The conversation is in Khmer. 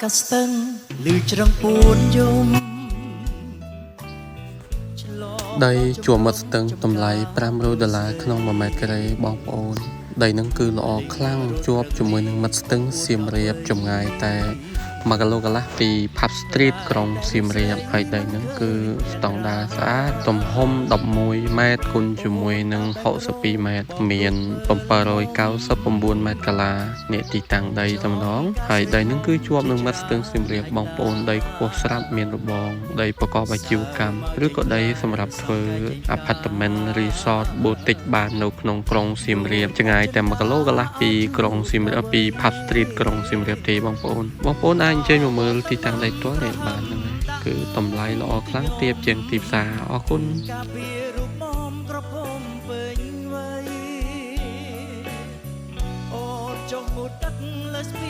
កាស្ទឹងលឺច្រងពួនយំដីជួមមាត់ស្ទឹងតម្លៃ$500ក្នុង1ម៉ែត្រការ៉េបងប្អូនដីនឹងគឺល្អខ្លាំងជាប់ជាមួយនឹងមាត់ស្ទឹងសៀមរាបចម្ងាយតែ1គីឡូកន្លះពី Pub Street ក្រុងសៀមរាបហើយដីនឹងគឺស្តង់ដារស្អាតទំហំ11ម៉ែត្រគុណជាមួយនឹង62ម៉ែត្រមាន799ម៉ែត្រកាឡានេះទីតាំងដីតែម្ដងហើយដីនឹងគឺជាប់នឹងមាត់ស្ទឹងសៀមរាបបងប្អូនដីខ្ពស់ស្រាប់មានរបងដីប្រកបអាជីវកម្មឬក៏ដីសម្រាប់ធ្វើ Apartment Resort Boutique បាននៅក្នុងក្រុងសៀមរាបចម្ងាយតែ1គីឡូកន្លះពីក្រុងសៀមរាបពី Pub Street ក្រុងសៀមរាបទេបងប្អូនអាចអញ្ជើញមកមើលទីតាំងដីផ្ទាល់នេះបានហ្នឹងហើយគឺតម្លៃល្អខ្លាំងទាបជាងទីផ្សារអរគុណអូចុះមុតទឹកលើស្ពី